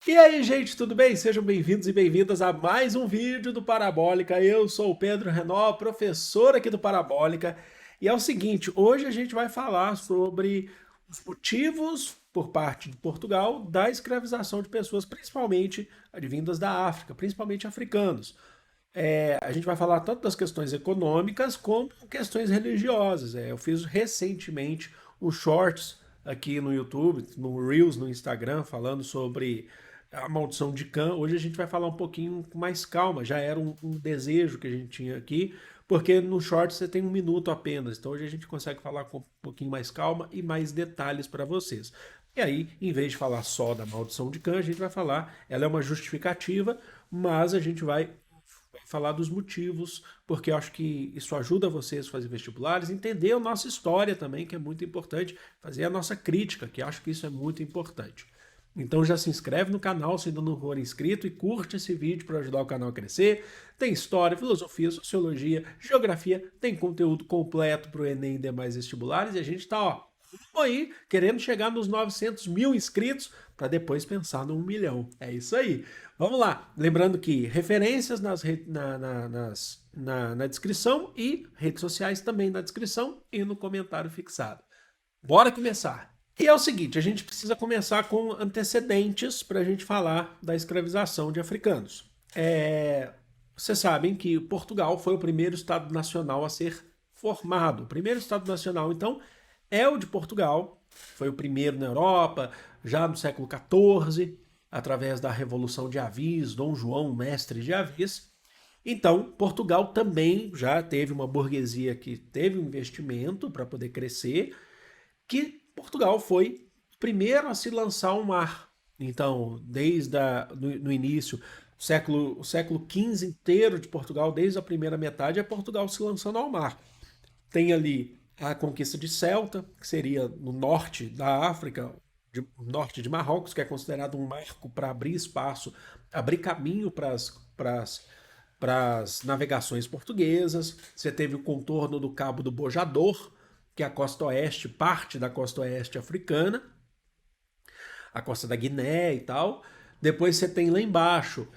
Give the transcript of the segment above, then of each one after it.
E aí, gente, tudo bem? Sejam bem-vindos e bem-vindas a mais um vídeo do Parabólica. Eu sou o Pedro Renó, professor aqui do Parabólica. E é o seguinte, hoje a gente vai falar sobre os motivos por parte de Portugal da escravização de pessoas, principalmente advindas da África, principalmente africanos. A gente vai falar tanto das questões econômicas como questões religiosas. Eu fiz recentemente um shorts aqui no YouTube, no Reels, no Instagram, falando sobre a maldição de Cã. Hoje a gente vai falar um pouquinho com mais calma. Já era um desejo que a gente tinha aqui, porque no short você tem um minuto apenas. Então hoje a gente consegue falar com um pouquinho mais calma e mais detalhes para vocês. E aí, em vez de falar só da maldição de Cã, a gente vai falar, ela é uma justificativa, mas a gente vai falar dos motivos, porque eu acho que isso ajuda vocês a fazer vestibulares, entender a nossa história também, que é muito importante, fazer a nossa crítica, que acho que isso é muito importante. Então já se inscreve no canal se ainda não for inscrito e curte esse vídeo para ajudar o canal a crescer. Tem história, filosofia, sociologia, geografia, tem conteúdo completo para o Enem e demais vestibulares e a gente está aí querendo chegar nos 900 mil inscritos para depois pensar no 1 milhão. É isso aí. Vamos lá. Lembrando que referências na descrição e redes sociais também na descrição e no comentário fixado. Bora começar. E é o seguinte, a gente precisa começar com antecedentes para a gente falar da escravização de africanos. Vocês sabem que Portugal foi o primeiro Estado nacional a ser formado. O primeiro Estado nacional, então, é o de Portugal. Foi o primeiro na Europa, já no século XIV, através da Revolução de Avis, Dom João, mestre de Avis. Então, Portugal também já teve uma burguesia que teve um investimento para poder crescer, que Portugal foi o primeiro a se lançar ao mar. Então, no início, o século XV inteiro de Portugal, desde a primeira metade, é Portugal se lançando ao mar. Tem ali a conquista de Ceuta, que seria no norte da África, norte de Marrocos, que é considerado um marco para abrir espaço, abrir caminho para as navegações portuguesas. Você teve o contorno do Cabo do Bojador, que é a costa oeste, parte da costa oeste africana, a costa da Guiné e tal. Depois você tem lá embaixo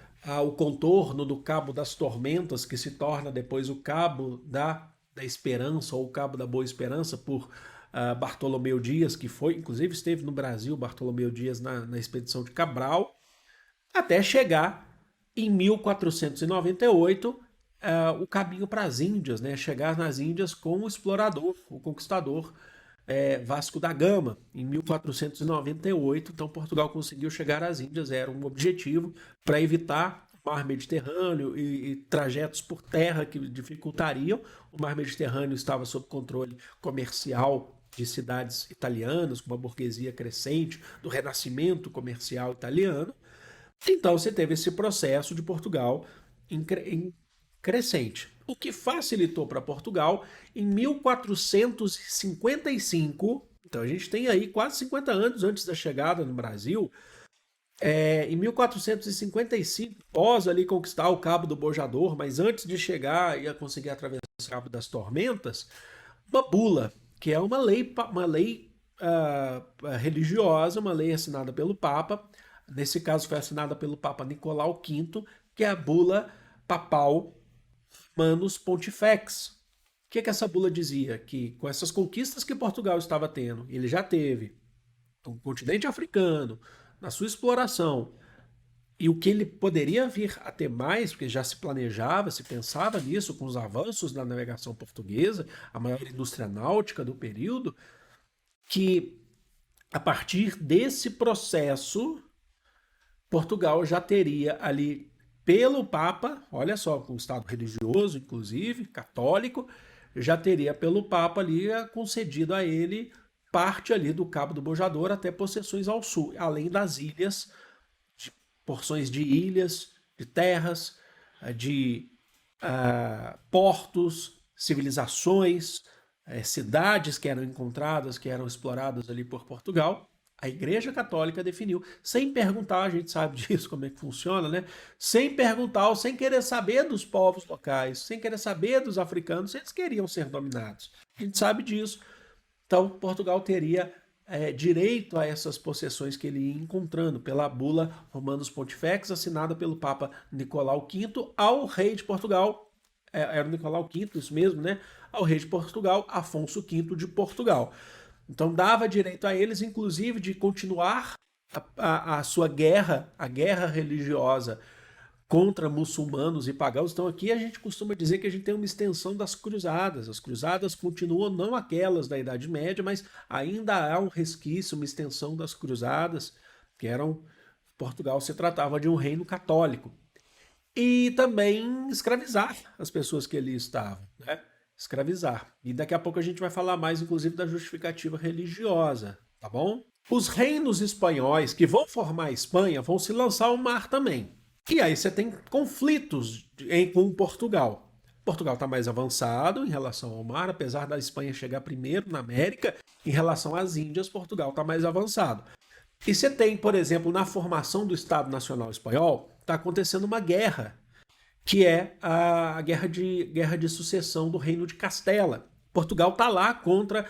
o contorno do Cabo das Tormentas, que se torna depois o Cabo da Esperança ou o Cabo da Boa Esperança por Bartolomeu Dias, que foi, inclusive esteve no Brasil, Bartolomeu Dias na expedição de Cabral, até chegar em 1498 o caminho para as Índias, né? Chegar nas Índias com o explorador, o conquistador Vasco da Gama, em 1498. Então, Portugal conseguiu chegar às Índias, era um objetivo para evitar o mar Mediterrâneo e trajetos por terra que dificultariam. O mar Mediterrâneo estava sob controle comercial de cidades italianas, com uma burguesia crescente, do renascimento comercial italiano. Então você teve esse processo de Portugal em crescente, o que facilitou para Portugal em 1455. Então a gente tem aí quase 50 anos antes da chegada no Brasil. Em 1455, pós ali conquistar o Cabo do Bojador, mas antes de chegar e conseguir atravessar o Cabo das Tormentas, uma bula, que é uma lei religiosa, uma lei assinada pelo Papa. Nesse caso foi assinada pelo Papa Nicolau V, que é a bula papal Manus Pontifex. O que essa bula dizia? Que com essas conquistas que Portugal estava tendo, ele já teve o continente africano, na sua exploração, e o que ele poderia vir a ter mais, porque já se planejava, se pensava nisso com os avanços da navegação portuguesa, a maior indústria náutica do período, que a partir desse processo, Portugal já teria ali, pelo Papa, olha só, com um Estado religioso, inclusive, católico, já teria pelo Papa ali concedido a ele parte ali do Cabo do Bojador até possessões ao sul, além das ilhas, de porções de ilhas, de terras, de portos, civilizações, cidades que eram encontradas, que eram exploradas ali por Portugal. A Igreja Católica definiu, sem perguntar, a gente sabe disso, como é que funciona, né? Sem perguntar, ou sem querer saber dos povos locais, sem querer saber dos africanos, eles queriam ser dominados. A gente sabe disso. Então, Portugal teria direito a essas possessões que ele ia encontrando pela bula Romanus Pontifex, assinada pelo Papa Nicolau V ao rei de Portugal, era o Nicolau V, isso mesmo, né? Ao rei de Portugal, Afonso V de Portugal. Então dava direito a eles, inclusive, de continuar a sua guerra, a guerra religiosa contra muçulmanos e pagãos. Então aqui a gente costuma dizer que a gente tem uma extensão das cruzadas. As cruzadas continuam não aquelas da Idade Média, mas ainda há um resquício, uma extensão das cruzadas, que eram... Portugal se tratava de um reino católico. E também escravizar as pessoas que ali estavam, né? Escravizar. E daqui a pouco a gente vai falar mais, inclusive, da justificativa religiosa, tá bom? Os reinos espanhóis que vão formar a Espanha vão se lançar ao mar também. E aí você tem conflitos com Portugal. Portugal está mais avançado em relação ao mar, apesar da Espanha chegar primeiro na América, em relação às Índias, Portugal está mais avançado. E você tem, por exemplo, na formação do Estado Nacional Espanhol, está acontecendo uma guerra, que é a guerra de sucessão do Reino de Castela. Portugal está lá contra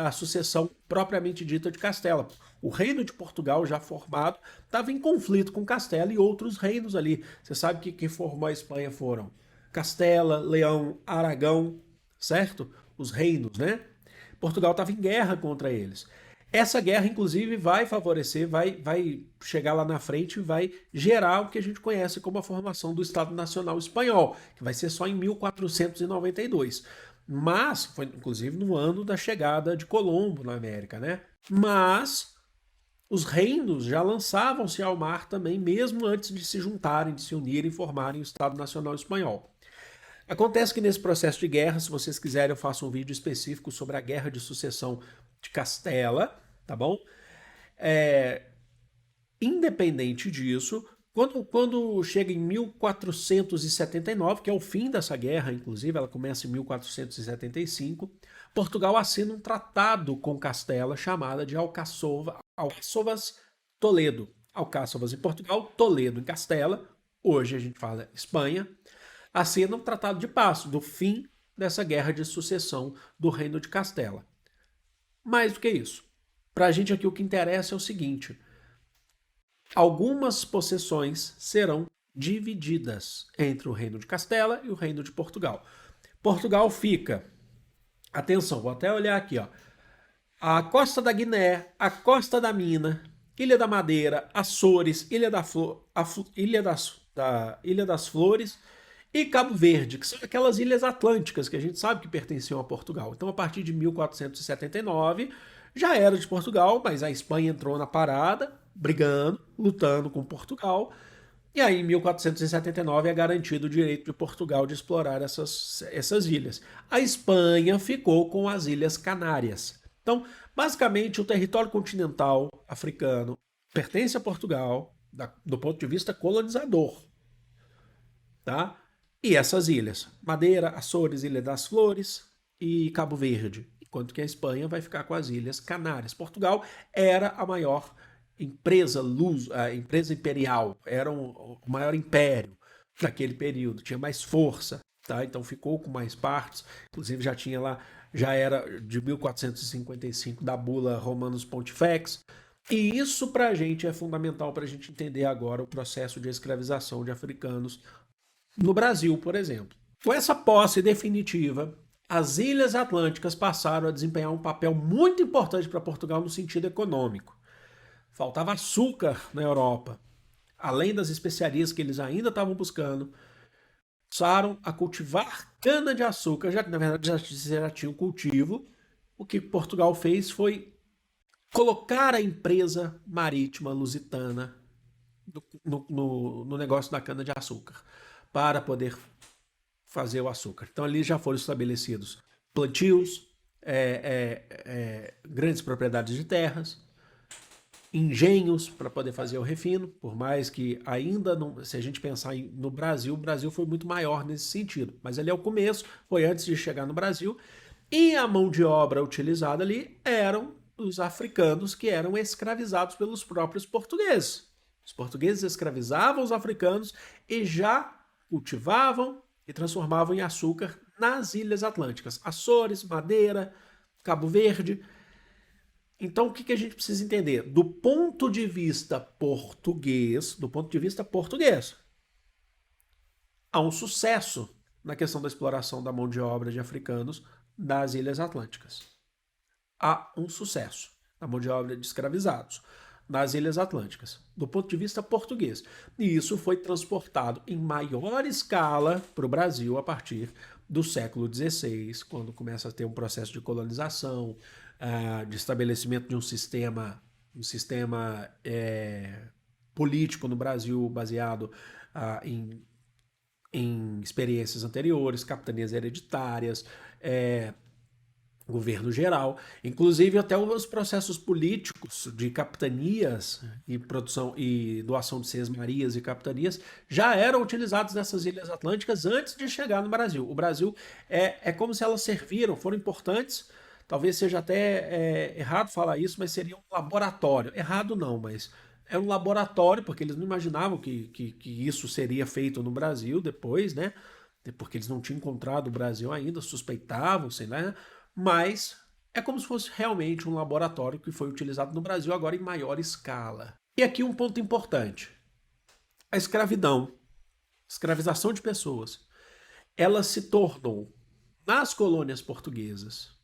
a sucessão propriamente dita de Castela. O Reino de Portugal, já formado, estava em conflito com Castela e outros reinos ali. Você sabe que quem formou a Espanha foram Castela, Leão, Aragão, certo? Os reinos, né? Portugal estava em guerra contra eles. Essa guerra, inclusive, vai favorecer, vai chegar lá na frente e vai gerar o que a gente conhece como a formação do Estado Nacional Espanhol, que vai ser só em 1492. Mas, foi inclusive no ano da chegada de Colombo na América, né? Mas os reinos já lançavam-se ao mar também, mesmo antes de se juntarem, de se unirem e formarem o Estado Nacional Espanhol. Acontece que nesse processo de guerra, se vocês quiserem, eu faço um vídeo específico sobre a Guerra de Sucessão de Castela, tá bom? Independente disso, quando chega em 1479, que é o fim dessa guerra, inclusive, ela começa em 1475, Portugal assina um tratado com Castela chamada de Alcáçovas Toledo. Alcáçovas em Portugal, Toledo em Castela, hoje a gente fala Espanha, assina um tratado de paz, do fim dessa guerra de sucessão do Reino de Castela. Mais do que isso, para a gente aqui o que interessa é o seguinte: algumas possessões serão divididas entre o Reino de Castela e o Reino de Portugal. Portugal fica, atenção, vou até olhar aqui, ó, a Costa da Guiné, a Costa da Mina, Ilha da Madeira, Açores, Ilha das Flores e Cabo Verde, que são aquelas ilhas atlânticas que a gente sabe que pertenciam a Portugal. Então, a partir de 1479, já era de Portugal, mas a Espanha entrou na parada, brigando, lutando com Portugal. E aí, em 1479, é garantido o direito de Portugal de explorar essas ilhas. A Espanha ficou com as Ilhas Canárias. Então, basicamente, o território continental africano pertence a Portugal, do ponto de vista colonizador, tá? E essas ilhas, Madeira, Açores, Ilha das Flores e Cabo Verde, enquanto que a Espanha vai ficar com as Ilhas Canárias. Portugal era a maior empresa a empresa imperial, era o maior império naquele período, tinha mais força, tá? Então ficou com mais partes, inclusive já era de 1455 da bula Romanus Pontifex. E isso para a gente é fundamental para a gente entender agora o processo de escravização de africanos no Brasil, por exemplo. Com essa posse definitiva, as Ilhas Atlânticas passaram a desempenhar um papel muito importante para Portugal no sentido econômico. Faltava açúcar na Europa. Além das especiarias que eles ainda estavam buscando, passaram a cultivar cana-de-açúcar, já que na verdade já tinha o cultivo. O que Portugal fez foi colocar a empresa marítima lusitana no negócio da cana-de-açúcar, para poder fazer o açúcar. Então ali já foram estabelecidos plantios, grandes propriedades de terras, engenhos para poder fazer o refino, por mais que ainda não, se a gente pensar no Brasil, o Brasil foi muito maior nesse sentido, mas ali é o começo, foi antes de chegar no Brasil, e a mão de obra utilizada ali eram os africanos que eram escravizados pelos próprios portugueses. Os portugueses escravizavam os africanos e já cultivavam e transformavam em açúcar nas Ilhas Atlânticas, Açores, Madeira, Cabo Verde. Então, o que que a gente precisa entender? Do ponto de vista português, há um sucesso na questão da exploração da mão de obra de africanos das Ilhas Atlânticas. Há um sucesso na mão de obra de escravizados nas Ilhas Atlânticas, do ponto de vista português. E isso foi transportado em maior escala para o Brasil a partir do século XVI, quando começa a ter um processo de colonização, de estabelecimento de um sistema político no Brasil baseado em experiências anteriores, capitanias hereditárias, governo geral, inclusive até os processos políticos de capitanias e produção e doação de sesmarias e capitanias já eram utilizados nessas ilhas atlânticas antes de chegar no Brasil. O Brasil é como se elas serviram, foram importantes. Talvez seja até errado falar isso, mas seria um laboratório. Errado não, mas é um laboratório, porque eles não imaginavam que isso seria feito no Brasil depois, né? Porque eles não tinham encontrado o Brasil ainda, suspeitavam, sei lá, mas é como se fosse realmente um laboratório que foi utilizado no Brasil agora em maior escala. E aqui um ponto importante. A escravidão, escravização de pessoas, ela se tornou, nas colônias portuguesas,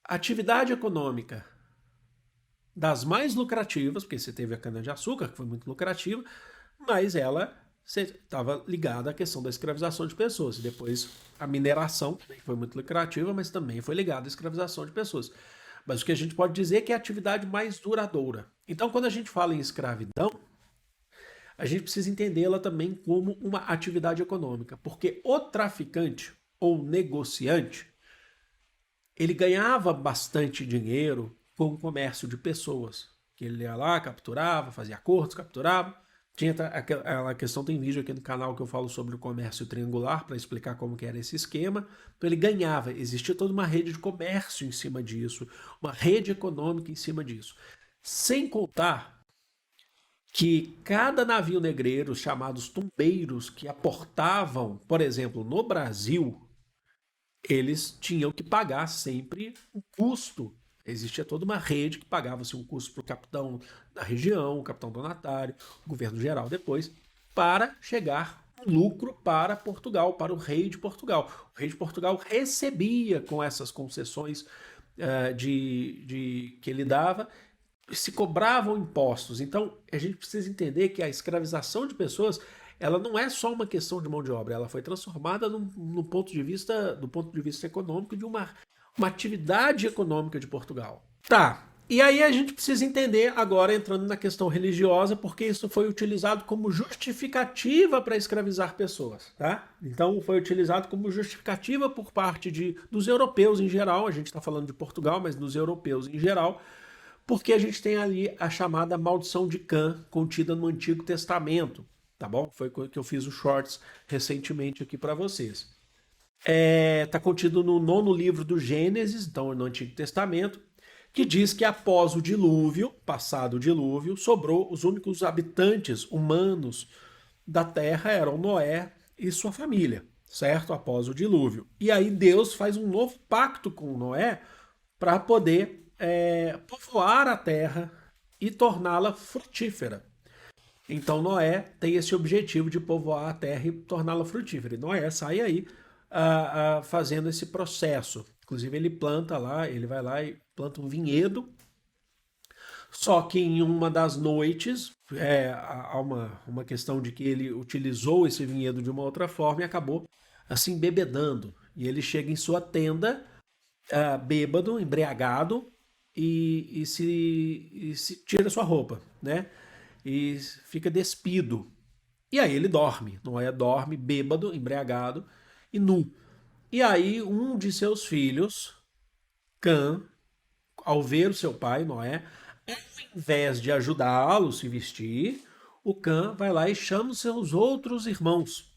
atividade econômica das mais lucrativas, porque você teve a cana-de-açúcar, que foi muito lucrativa, mas ela estava ligada à questão da escravização de pessoas. E depois a mineração, que foi muito lucrativa, mas também foi ligada à escravização de pessoas. Mas o que a gente pode dizer é que é a atividade mais duradoura. Então, quando a gente fala em escravidão, a gente precisa entendê-la também como uma atividade econômica, porque o traficante ou negociante, ele ganhava bastante dinheiro com o comércio de pessoas, que ele ia lá, capturava, fazia acordos, capturava. Tinha aquela questão, tem vídeo aqui no canal que eu falo sobre o comércio triangular para explicar como que era esse esquema. Então ele ganhava, existia toda uma rede de comércio em cima disso, uma rede econômica em cima disso. Sem contar que cada navio negreiro, chamados tumbeiros, que aportavam, por exemplo, no Brasil, eles tinham que pagar sempre um custo. Existia toda uma rede que pagava-se um custo para o capitão da região, o capitão donatário, o governo geral depois, para chegar um lucro para Portugal, para o rei de Portugal. O rei de Portugal recebia com essas concessões que ele dava, se cobravam impostos. Então, a gente precisa entender que a escravização de pessoas, ela não é só uma questão de mão de obra, ela foi transformada do ponto de vista econômico de uma atividade econômica de Portugal. Tá, e aí a gente precisa entender agora, entrando na questão religiosa, porque isso foi utilizado como justificativa para escravizar pessoas, tá? Então foi utilizado como justificativa por parte dos europeus em geral, a gente está falando de Portugal, mas dos europeus em geral, porque a gente tem ali a chamada maldição de Cã, contida no Antigo Testamento, tá bom? Foi que eu fiz os shorts recentemente aqui para vocês. Está contido no 9º livro do Gênesis, então no Antigo Testamento, que diz que após o dilúvio, passado o dilúvio, sobrou os únicos habitantes humanos da terra eram Noé e sua família, certo? Após o dilúvio. E aí Deus faz um novo pacto com Noé para poder povoar a terra e torná-la frutífera. Então Noé tem esse objetivo de povoar a terra e torná-la frutífera. E Noé sai aí fazendo esse processo. Inclusive ele vai lá e planta um vinhedo. Só que em uma das noites, há uma questão de que ele utilizou esse vinhedo de uma outra forma e acabou assim bebedando. E ele chega em sua tenda, bêbado, embriagado, e se tira sua roupa, né? E fica despido. E aí ele dorme. Noé dorme bêbado, embriagado e nu. E aí um de seus filhos, Cã, ao ver o seu pai, Noé, ao invés de ajudá-lo a se vestir, o Cã vai lá e chama os seus outros irmãos,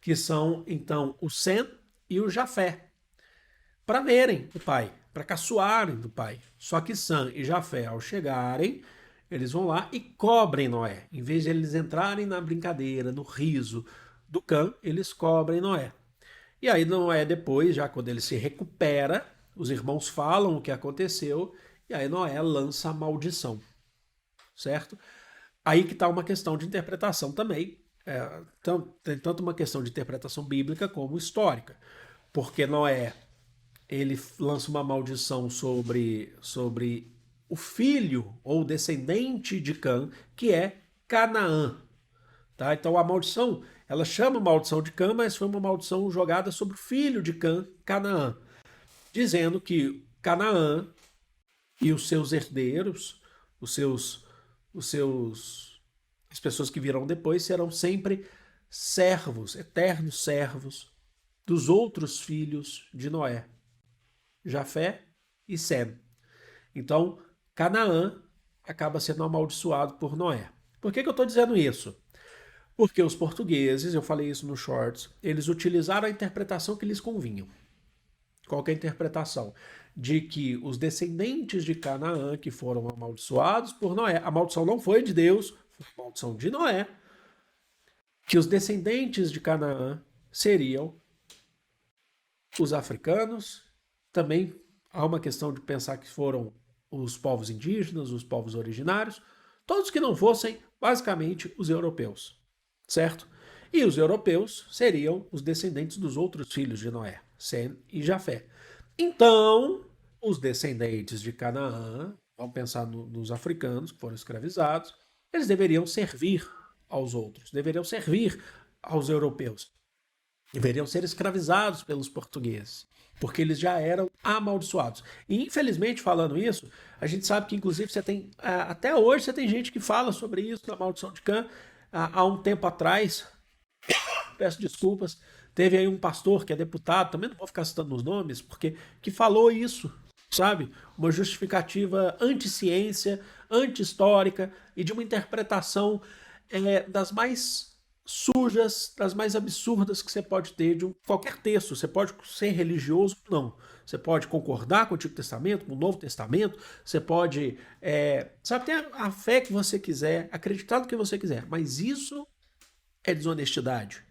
que são então o Sem e o Jafé, para verem o pai, para caçoarem do pai. Só que Sem e Jafé, ao chegarem, eles vão lá e cobrem Noé. Em vez de eles entrarem na brincadeira, no riso do Cã, eles cobrem Noé. E aí Noé depois, já quando ele se recupera, Os irmãos falam o que aconteceu e aí Noé lança a maldição, certo? Aí que está uma questão de interpretação também. Então, tem tanto uma questão de interpretação bíblica como histórica. Porque Noé, ele lança uma maldição sobre o filho ou descendente de Cã, que é Canaã. Tá? Então a maldição, ela chama maldição de Cã, mas foi uma maldição jogada sobre o filho de Cã, Canaã, dizendo que Canaã e os seus herdeiros, os seus, as pessoas que virão depois serão sempre servos, eternos servos dos outros filhos de Noé, Jafé e Sem. Então, Canaã acaba sendo amaldiçoado por Noé. Por que eu estou dizendo isso? Porque os portugueses, eu falei isso no Shorts, eles utilizaram a interpretação que lhes convinha. Qual que é a interpretação? De que os descendentes de Canaã que foram amaldiçoados por Noé, a maldição não foi de Deus, foi a maldição de Noé, que os descendentes de Canaã seriam os africanos. Também há uma questão de pensar que foram os povos indígenas, os povos originários, todos que não fossem, basicamente, os europeus, certo? E os europeus seriam os descendentes dos outros filhos de Noé, Sem e Jafé. Então, os descendentes de Canaã, vamos pensar nos africanos que foram escravizados, eles deveriam servir aos outros, deveriam servir aos europeus, deveriam ser escravizados pelos portugueses, porque eles já eram amaldiçoados. E infelizmente, falando isso, a gente sabe que inclusive você tem, até hoje você tem gente que fala sobre isso, da maldição de Cã. Há um tempo atrás, peço desculpas, teve aí um pastor que é deputado, também não vou ficar citando os nomes, porque que falou isso, sabe? Uma justificativa anti-ciência, anti-histórica e de uma interpretação das mais sujas, das mais absurdas que você pode ter de qualquer texto. Você pode ser religioso ou não. Você pode concordar com o Antigo Testamento, com o Novo Testamento, você pode, sabe, ter a fé que você quiser, acreditar no que você quiser, mas isso é desonestidade.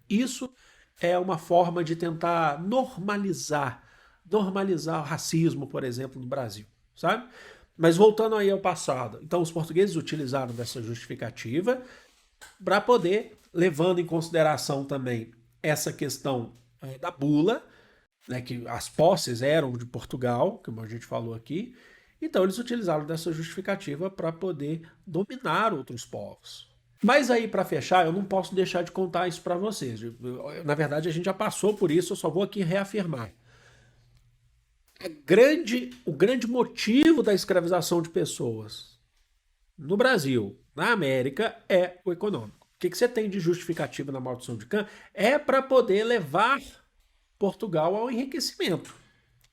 Isso é uma forma de tentar normalizar o racismo, por exemplo, no Brasil, sabe? Mas voltando aí ao passado, então os portugueses utilizaram dessa justificativa para poder, levando em consideração também essa questão da bula, né, que as posses eram de Portugal, como a gente falou aqui, então eles utilizaram dessa justificativa para poder dominar outros povos. Mas aí, para fechar, eu não posso deixar de contar isso para vocês. Na verdade, a gente já passou por isso, eu só vou aqui reafirmar. O grande motivo da escravização de pessoas no Brasil, na América, é o econômico. O que você tem de justificativa na maldição de Cã? É para poder levar Portugal ao enriquecimento.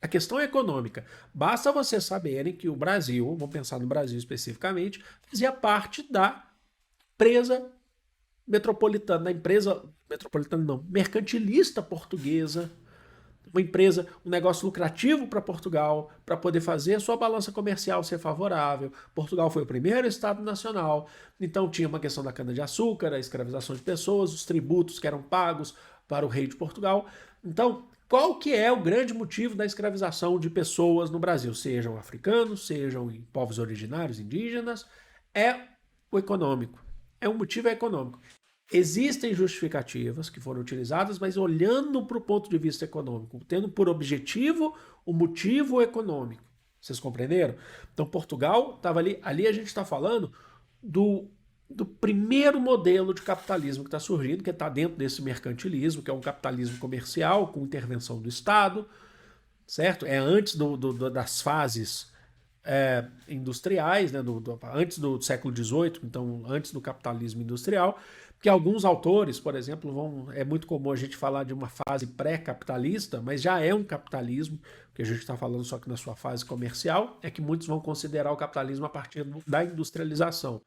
A questão é econômica. Basta vocês saberem que o Brasil, vamos pensar no Brasil especificamente, fazia parte da empresa metropolitana, da empresa metropolitana não, mercantilista portuguesa, uma empresa, um negócio lucrativo para Portugal, para poder fazer a sua balança comercial ser favorável. Portugal foi o primeiro Estado nacional, então tinha uma questão da cana-de-açúcar, a escravização de pessoas, os tributos que eram pagos para o rei de Portugal. Então, qual que é o grande motivo da escravização de pessoas no Brasil? Sejam africanos, sejam povos originários, indígenas, é o econômico. O motivo econômico. Existem justificativas que foram utilizadas, mas olhando para o ponto de vista econômico, tendo por objetivo o motivo econômico. Vocês compreenderam? Então, Portugal estava ali. Ali a gente está falando do primeiro modelo de capitalismo que está surgindo, que está dentro desse mercantilismo, que é um capitalismo comercial, com intervenção do Estado, certo? É antes das fases industriais, né, antes do século XVIII, então antes do capitalismo industrial, que alguns autores, por exemplo, é muito comum a gente falar de uma fase pré-capitalista, mas já é um capitalismo, que a gente está falando só que na sua fase comercial, é que muitos vão considerar o capitalismo a partir da industrialização,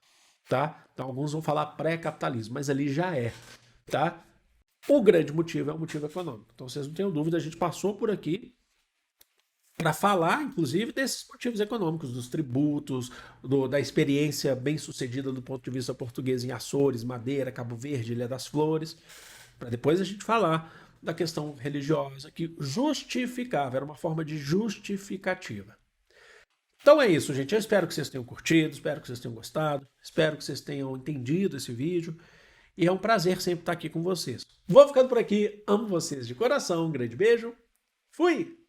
tá? Então alguns vão falar pré-capitalismo, mas ali já é, tá? O grande motivo é o motivo econômico. Então vocês não tenham dúvida, a gente passou por aqui para falar, inclusive, desses motivos econômicos, dos tributos, da experiência bem-sucedida do ponto de vista português em Açores, Madeira, Cabo Verde, Ilha das Flores, para depois a gente falar da questão religiosa, que justificava, era uma forma de justificativa. Então é isso, gente. Eu espero que vocês tenham curtido, espero que vocês tenham gostado, espero que vocês tenham entendido esse vídeo. E é um prazer sempre estar aqui com vocês. Vou ficando por aqui, amo vocês de coração, um grande beijo, fui!